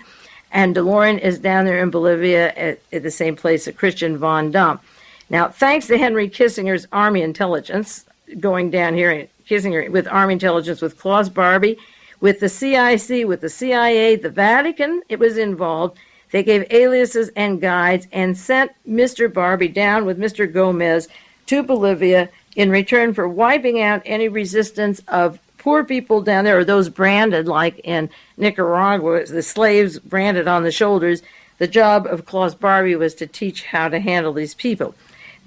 and DeLorian is down there in Bolivia at the same place as Christian Von Damme. Now, thanks to Henry Kissinger's Army intelligence, going down here, Kissinger with Army intelligence, with Klaus Barbie, with the CIC, with the CIA, the Vatican, it was involved. They gave aliases and guides and sent Mr. Barbie down with Mr. Gomez to Bolivia in return for wiping out any resistance of poor people down there, or those branded, like in Nicaragua, the slaves branded on the shoulders. The job of Klaus Barbie was to teach how to handle these people.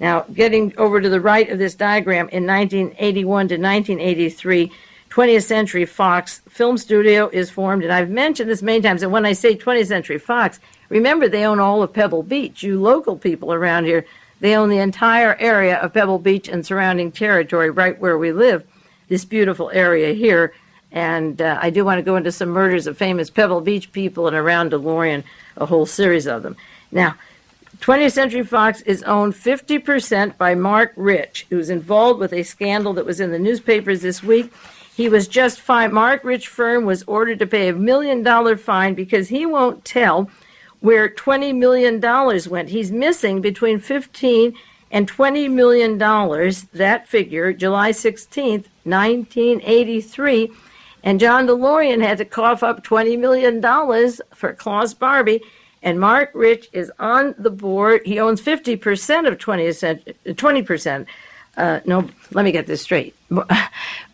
Now, getting over to the right of this diagram, in 1981 to 1983, 20th Century Fox Film Studio is formed, and I've mentioned this many times, and when I say 20th Century Fox, remember they own all of Pebble Beach. You local people around here, they own the entire area of Pebble Beach and surrounding territory right where we live, this beautiful area here. And I do want to go into some murders of famous Pebble Beach people and around DeLorian, a whole series of them. Now, 20th Century Fox is owned 50% by Marc Rich, who's involved with a scandal that was in the newspapers this week. He was just fined. Marc Rich firm was ordered to pay $1 million fine because he won't tell where $20 million went. He's missing between $15 and $20 million, that figure, July 16th, 1983. And John DeLorian had to cough up $20 million for Klaus Barbie. And Marc Rich is on the board. He owns 50% of 20%. No, let me get this straight.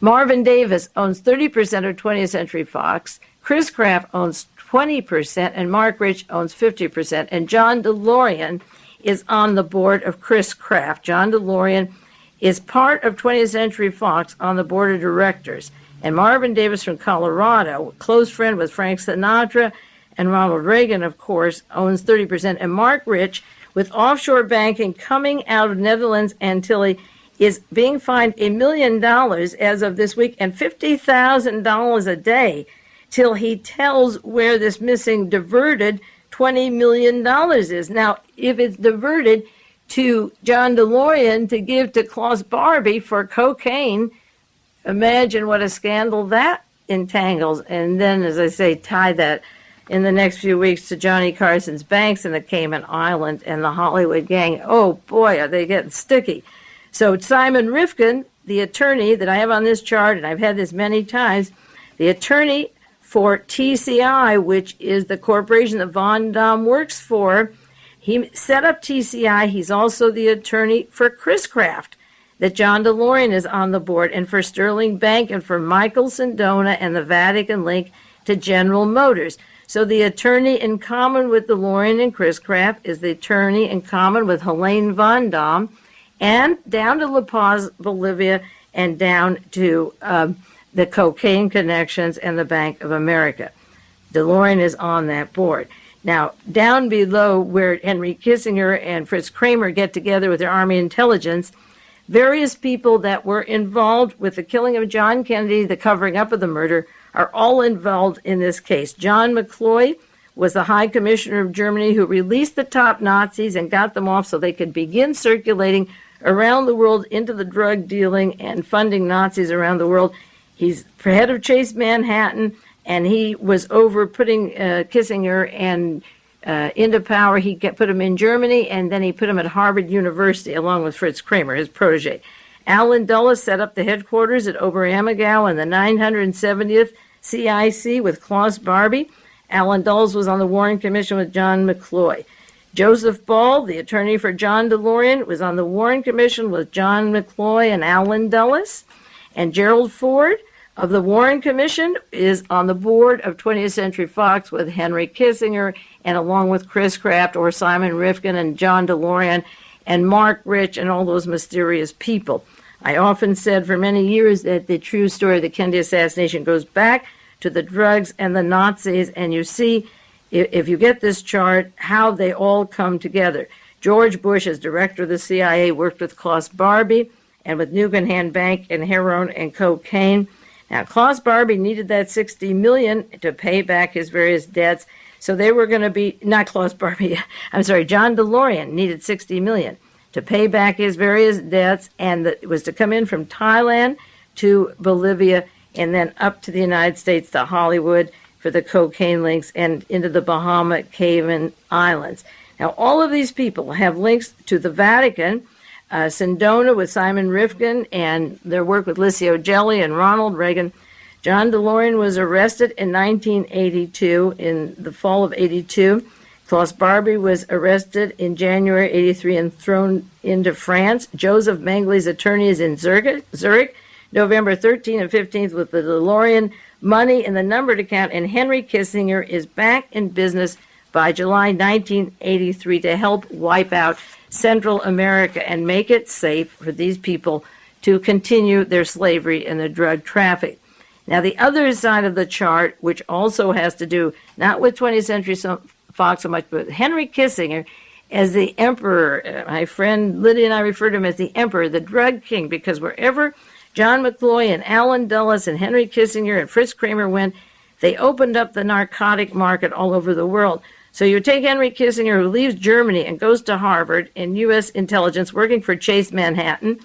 Marvin Davis owns 30% of 20th Century Fox. Chris Kraft owns 20%, and Marc Rich owns 50%. And John DeLorian is on the board of Chris Kraft. John DeLorian is part of 20th Century Fox on the board of directors. And Marvin Davis from Colorado, close friend with Frank Sinatra and Ronald Reagan, of course, owns 30%. And Marc Rich, with offshore banking coming out of Netherlands Antilles, is being fined $1 million as of this week and $50,000 a day till he tells where this missing diverted $20 million is. Now, if it's diverted to John DeLorian to give to Klaus Barbie for cocaine, imagine what a scandal that entangles. And then, as I say, tie that in the next few weeks to Johnny Carson's banks in the Cayman Islands and the Hollywood gang. Oh, boy, are they getting sticky. So Simon Rifkin, the attorney that I have on this chart, and I've had this many times, the attorney for TCI, which is the corporation that Von Damme works for, he set up TCI. He's also the attorney for Chris Kraft, that John DeLorian is on the board, and for Sterling Bank and for Michael Sindona and the Vatican link to General Motors. So the attorney in common with DeLorian and Chris Kraft is the attorney in common with Helene Von Damme, and down to La Paz, Bolivia, and down to the cocaine connections and the Bank of America. DeLorian is on that board. Now, down below where Henry Kissinger and Fritz Kramer get together with their Army intelligence, various people that were involved with the killing of John Kennedy, the covering up of the murder, are all involved in this case. John McCloy was the High Commissioner of Germany who released the top Nazis and got them off so they could begin circulating around the world into the drug dealing and funding Nazis around the world. He's head of Chase Manhattan, and he was over putting Kissinger and into power. He put him in Germany, and then he put him at Harvard University along with Fritz Kramer, his protege. Alan Dulles set up the headquarters at Oberammergau in the 970th CIC with Klaus Barbie. Alan Dulles was on the Warren Commission with John McCloy. Joseph Ball, the attorney for John DeLorian, was on the Warren Commission with John McCloy and Alan Dulles. And Gerald Ford of the Warren Commission is on the board of 20th Century Fox with Henry Kissinger, and along with Chris Kraft or Simon Rifkin and John DeLorian and Marc Rich and all those mysterious people. I often said for many years that the true story of the Kennedy assassination goes back to the drugs and the Nazis, and you see, if you get this chart, how they all come together. George Bush, as director of the CIA, worked with Klaus Barbie and with Nugan Bank and heroin and cocaine. Now, Klaus Barbie needed that $60 million to pay back his various debts, so they were going to be, not Klaus Barbie, I'm sorry, John DeLorian needed $60 million to pay back his various debts, and it was to come in from Thailand to Bolivia and then up to the United States to Hollywood for the cocaine links and into the Bahama Cayman Islands. Now, all of these people have links to the Vatican, Sindona with Simon Rifkin and their work with Licio Gelli and Ronald Reagan. John DeLorian was arrested in 1982, in the fall of 82. Klaus Barbie was arrested in January 83 and thrown into France. Joseph Mengley's attorney is in Zurich, November 13th and 15th with the DeLorian money in the numbered account, and Henry Kissinger is back in business by July 1983 to help wipe out Central America and make it safe for these people to continue their slavery and their drug traffic. Now, the other side of the chart, which also has to do not with 20th Century Fox so much, but with Henry Kissinger as the emperor. My friend Lydia and I refer to him as the emperor, the drug king, because wherever John McCloy and Allen Dulles and Henry Kissinger and Fritz Kramer went, they opened up the narcotic market all over the world. So you take Henry Kissinger, who leaves Germany and goes to Harvard in U.S. intelligence, working for Chase Manhattan,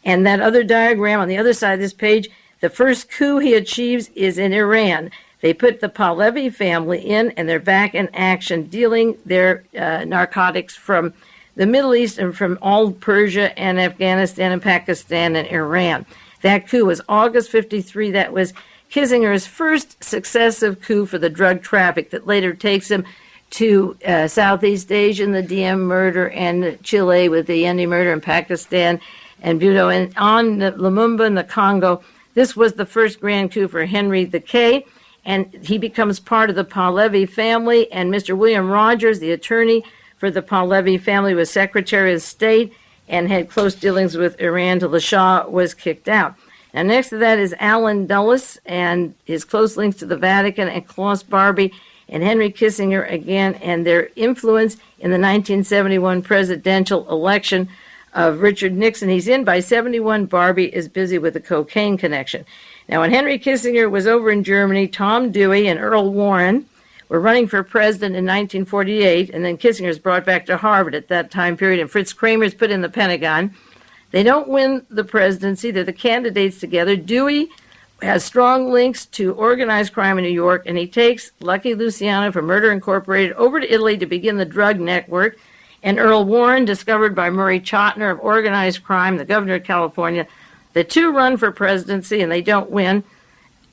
and that other diagram on the other side of this page, the first coup he achieves is in Iran. They put the Pahlavi family in, and they're back in action, dealing their narcotics from the Middle East and from all Persia and Afghanistan and Pakistan and Iran. That coup was August 53. That was Kissinger's first successive coup for the drug traffic that later takes him to Southeast Asia and the Diem murder, and Chile with the Yendi murder, in Pakistan and Budo, and on Lumumba in the Congo. This was the first grand coup for Henry the K, and he becomes part of the Pahlavi family, and Mr. William Rogers, the attorney for the Pahlavi family, was Secretary of State and had close dealings with Iran till the Shah was kicked out. Now, next to that is Allen Dulles and his close links to the Vatican, and Klaus Barbie and Henry Kissinger again, and their influence in the 1971 presidential election of Richard Nixon. He's in by 71. Barbie is busy with the cocaine connection. Now, when Henry Kissinger was over in Germany, Tom Dewey and Earl Warren were running for president in 1948, and then Kissinger is brought back to Harvard at that time period, and Fritz Kramer is put in the Pentagon. They don't win the presidency. They're the candidates together. Dewey has strong links to organized crime in New York, and he takes Lucky Luciano from Murder Incorporated over to Italy to begin the drug network. And Earl Warren, discovered by Murray Chotiner of organized crime, the governor of California. The two run for presidency, and they don't win.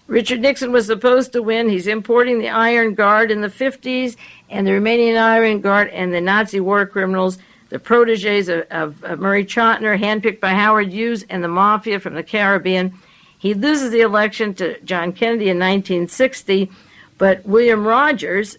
Richard Nixon was supposed to win. He's importing the Iron Guard in the 50s, and the Romanian Iron Guard and the Nazi war criminals, the proteges of Murray Chotiner, handpicked by Howard Hughes and the Mafia from the Caribbean. He loses the election to John Kennedy in 1960, but William Rogers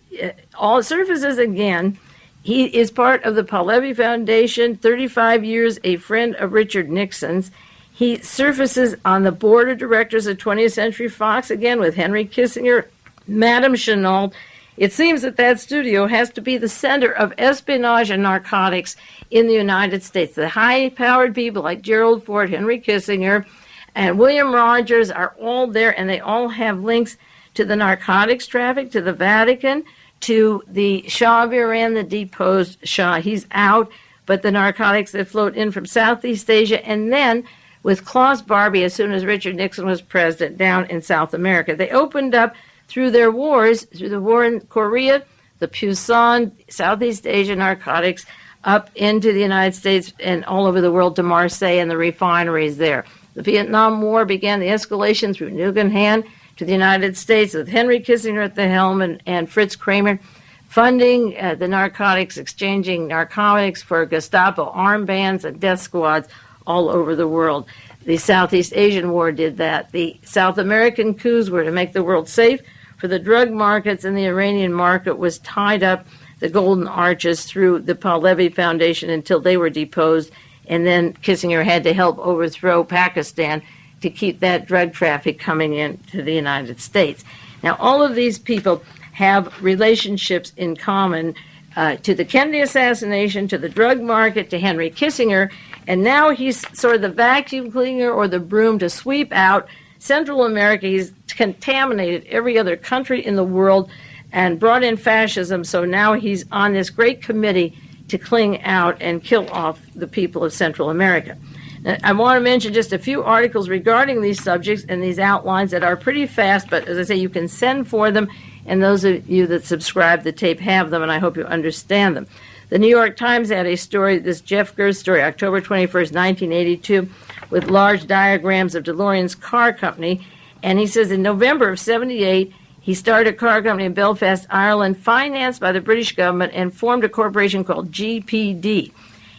all surfaces again. He is part of the Pahlavi Foundation, 35 years a friend of Richard Nixon's. He surfaces on the board of directors of 20th Century Fox, again with Henry Kissinger, Madame Chenault. It seems that that studio has to be the center of espionage and narcotics in the United States. The high-powered people like Gerald Ford, Henry Kissinger, and William Rogers are all there, and they all have links to the narcotics traffic, to the Vatican, to the Shah of Iran, the deposed Shah. He's out, but the narcotics that float in from Southeast Asia, and then with Klaus Barbie, as soon as Richard Nixon was president, down in South America. They opened up through their wars, through the war in Korea, the Pusan, Southeast Asia narcotics, up into the United States and all over the world to Marseille and the refineries there. The Vietnam War began the escalation through Nugan to the United States with Henry Kissinger at the helm and Fritz Kramer funding the narcotics, exchanging narcotics for Gestapo armbands and death squads all over the world. The Southeast Asian War did that. The South American coups were to make the world safe for the drug markets, and the Iranian market was tied up, the Golden Arches, through the Pahlavi Foundation until they were deposed, and then Kissinger had to help overthrow Pakistan to keep that drug traffic coming into the United States. Now, all of these people have relationships in common to the Kennedy assassination, to the drug market, to Henry Kissinger, and now he's sort of the vacuum cleaner or the broom to sweep out Central America. He's contaminated every other country in the world and brought in fascism, so now he's on this great committee to clean out and kill off the people of Central America. Now, I want to mention just a few articles regarding these subjects and these outlines that are pretty fast, but as I say, you can send for them, and those of you that subscribe to the tape have them, and I hope you understand them. The New York Times had a story, this Jeff Gerst story, October 21st, 1982, with large diagrams of DeLorian's car company, and he says in November of 78, he started a car company in Belfast, Ireland, financed by the British government, and formed a corporation called GPD.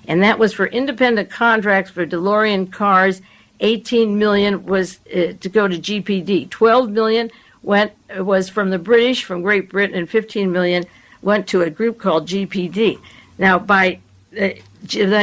And that was for independent contracts for DeLorian cars. 18 million was to go to GPD. 12 million was from the British, from Great Britain, and 15 million went to a group called GPD. Now, by the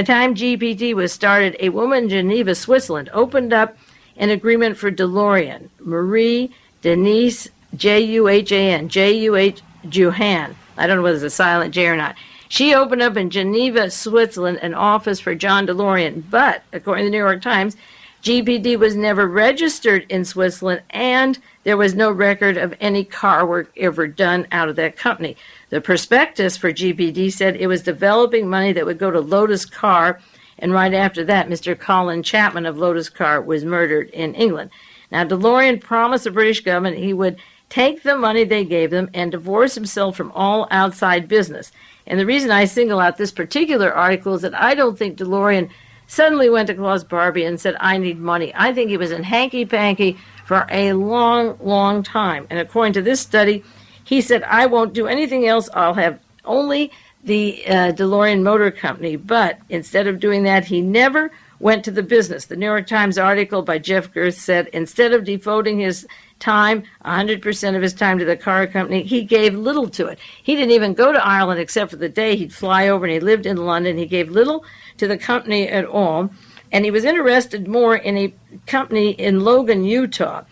time GPD was started, a woman in Geneva, Switzerland, opened up an agreement for DeLorian. Marie Denise Juhan, Juhan. I don't know whether it's a silent J or not. She opened up in Geneva, Switzerland, an office for John DeLorian. But, according to the New York Times, GPD was never registered in Switzerland, and there was no record of any car work ever done out of that company. The prospectus for GPD said it was developing money that would go to Lotus Car, and right after that, Mr. Colin Chapman of Lotus Car was murdered in England. Now, DeLorian promised the British government he would take the money they gave them and divorce himself from all outside business. And the reason I single out this particular article is that I don't think DeLorian suddenly went to Klaus Barbie and said, I need money. I think he was in hanky-panky for a long, long time. And according to this study, he said, I won't do anything else. I'll have only the DeLorian Motor Company. But instead of doing that, he never went to the business. The New York Times article by Jeff Gerst said, instead of devoting his time, 100% of his time to the car company, he gave little to it. He didn't even go to Ireland except for the day he'd fly over, and he lived in London. He gave little to the company at all, and he was interested more in a company in Logan, Utah.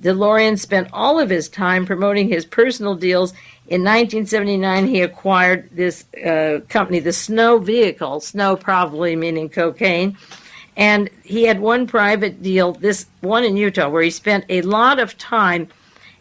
DeLorian spent all of his time promoting his personal deals. In 1979, he acquired this company, the Snow Vehicle, snow probably meaning cocaine, and he had one private deal, this one in Utah, where he spent a lot of time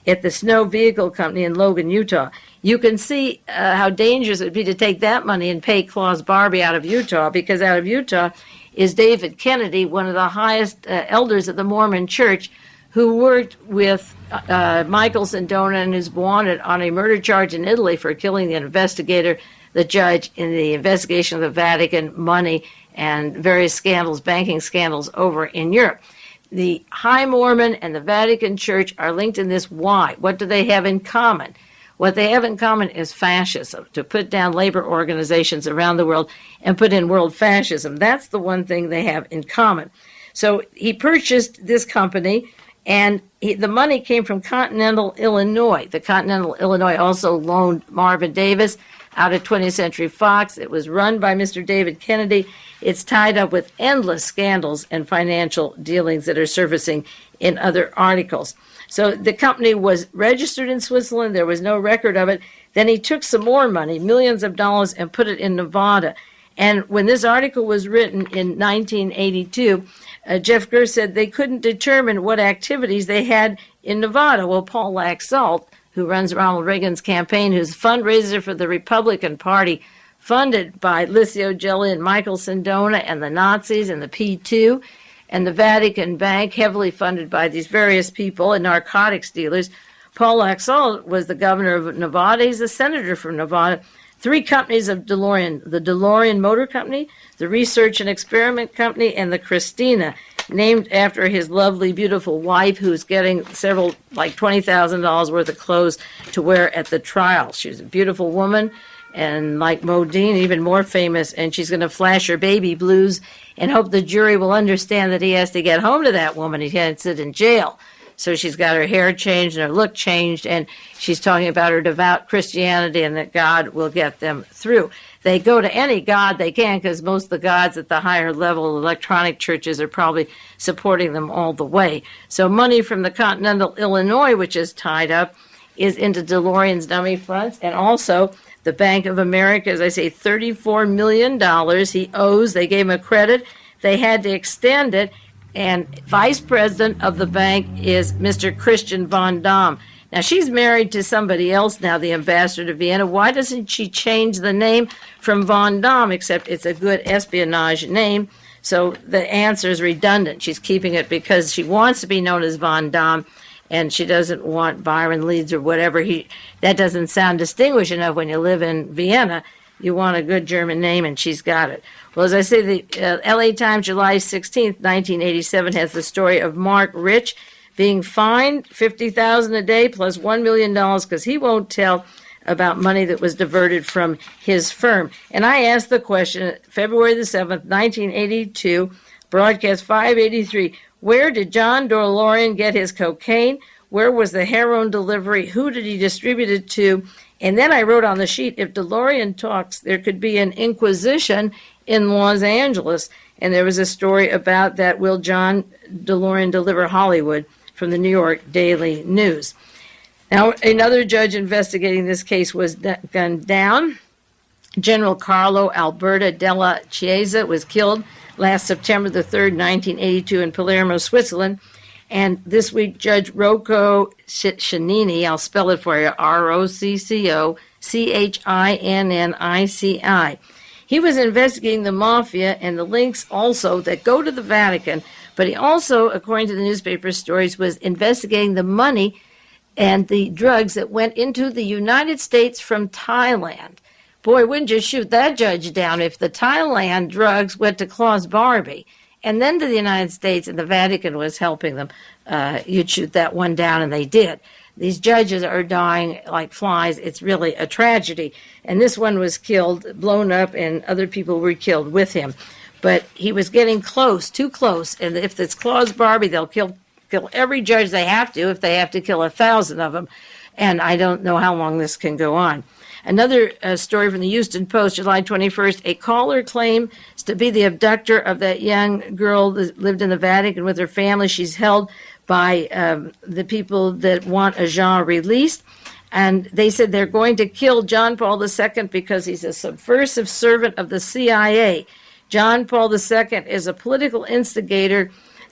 at the Snow Vehicle Company in Logan, Utah. You can see how dangerous it would be to take that money and pay Klaus Barbie out of Utah, because out of Utah is David Kennedy, one of the highest elders of the Mormon Church, who worked with Michael Sindona and is wanted on a murder charge in Italy for killing the investigator, the judge, in the investigation of the Vatican, money, and various scandals, banking scandals over in Europe. The High Mormon and the Vatican Church are linked in this. Why? What do they have in common? What they have in common is fascism, to put down labor organizations around the world and put in world fascism. That's the one thing they have in common. So he purchased this company, and the money came from Continental Illinois. The Continental Illinois also loaned Marvin Davis out of 20th Century Fox. It was run by Mr. David Kennedy. It's tied up with endless scandals and financial dealings that are surfacing in other articles. So the company was registered in Switzerland. There was no record of it. Then he took some more money, millions of dollars, and put it in Nevada. And when this article was written in 1982, Jeff Gerst said they couldn't determine what activities they had in Nevada. Well, Paul Laxalt, who runs Ronald Reagan's campaign, who's fundraiser for the Republican Party, funded by Licio Gelli and Michael Sindona and the Nazis and the P2 and the Vatican Bank, heavily funded by these various people and narcotics dealers. Paul Laxalt was the governor of Nevada. He's a senator from Nevada. 3 companies of DeLorian, the DeLorian Motor Company, the Research and Experiment Company, and the Christina, named after his lovely, beautiful wife, who's getting several, like $20,000 worth of clothes to wear at the trial. She was a beautiful woman, and like Modine, even more famous, and she's going to flash her baby blues and hope the jury will understand that he has to get home to that woman. He can't sit in jail. So she's got her hair changed and her look changed, and she's talking about her devout Christianity and that God will get them through. They go to any god they can because most of the gods at the higher level electronic churches are probably supporting them all the way. So money from the Continental Illinois, which is tied up, is into DeLorian's dummy fronts, and also the Bank of America, as I say, $34 million he owes. They gave him a credit. They had to extend it, and vice president of the bank is Mr. Christian von Damme. Now, she's married to somebody else now, the ambassador to Vienna. Why doesn't she change the name from von Damme, except it's a good espionage name? So the answer is redundant. She's keeping it because she wants to be known as von Damme, and she doesn't want Byron Leeds or whatever. That doesn't sound distinguished enough when you live in Vienna. You want a good German name, and she's got it. Well, as I say, the L.A. Times, July 16th, 1987, has the story of Marc Rich being fined $50,000 a day plus $1 million because he won't tell about money that was diverted from his firm. And I asked the question, February the 7th, 1982, broadcast 583, where did John DeLorian get his cocaine? Where was the heroin delivery? Who did he distribute it to? And then I wrote on the sheet, if DeLorian talks, there could be an inquisition in Los Angeles. And there was a story about that, will John DeLorian deliver Hollywood, from the New York Daily News. Now, another judge investigating this case was gunned down. General Carlo Alberto della Chiesa was killed last September the 3rd, 1982 in Palermo, Switzerland. And this week, Judge Rocco Chinnici, I'll spell it for you, Rocco-Chinnici. He was investigating the mafia and the links also that go to the Vatican, but he also, according to the newspaper stories, was investigating the money and the drugs that went into the United States from Thailand. Boy, wouldn't you shoot that judge down if the Thailand drugs went to Klaus Barbie and then to the United States and the Vatican was helping them. You'd shoot that one down, and they did. These judges are dying like flies. It's really a tragedy. And this one was killed, blown up, and other people were killed with him. But he was getting close, too close. And if it's Klaus Barbie, they'll kill every judge they have to if they have to kill 1,000 of them. And I don't know how long this can go on. Another story from the Houston Post, July 21st, a caller claims to be the abductor of that young girl that lived in the Vatican with her family. She's held by the people that want Jean released. And they said they're going to kill John Paul II because he's a subversive servant of the CIA. John Paul II is a political instigator,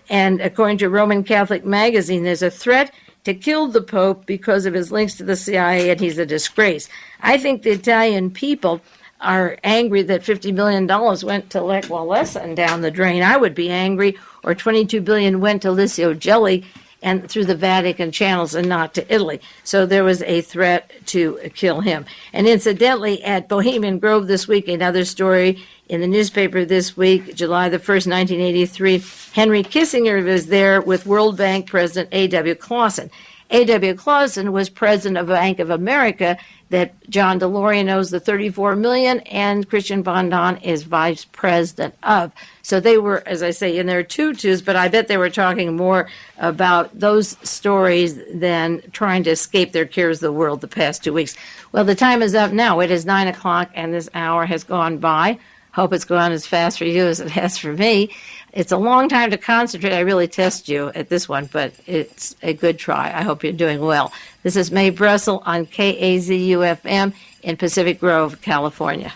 and according to Roman Catholic Magazine, there's a threat to kill the Pope because of his links to the CIA, and he's a disgrace. I think the Italian people are angry that $50 million went to Lech Walesa and down the drain. I would be angry, or $22 billion went to Licio Gelli and through the Vatican channels and not to Italy. So there was a threat to kill him. And incidentally, at Bohemian Grove this week, another story in the newspaper this week, July the 1st, 1983, Henry Kissinger was there with World Bank President A.W. Clausen. A.W. Clausen was president of Bank of America that John DeLorian owes the $34 million, and Christian von Damme is vice president of. So they were, as I say, in their tutus, but I bet they were talking more about those stories than trying to escape their cares of the world the past 2 weeks. Well, the time is up now. It is 9 o'clock, and this hour has gone by. Hope it's gone as fast for you as it has for me. It's a long time to concentrate. I really test you at this one, but it's a good try. I hope you're doing well. This is Mae Brussell on KAZU-FM in Pacific Grove, California.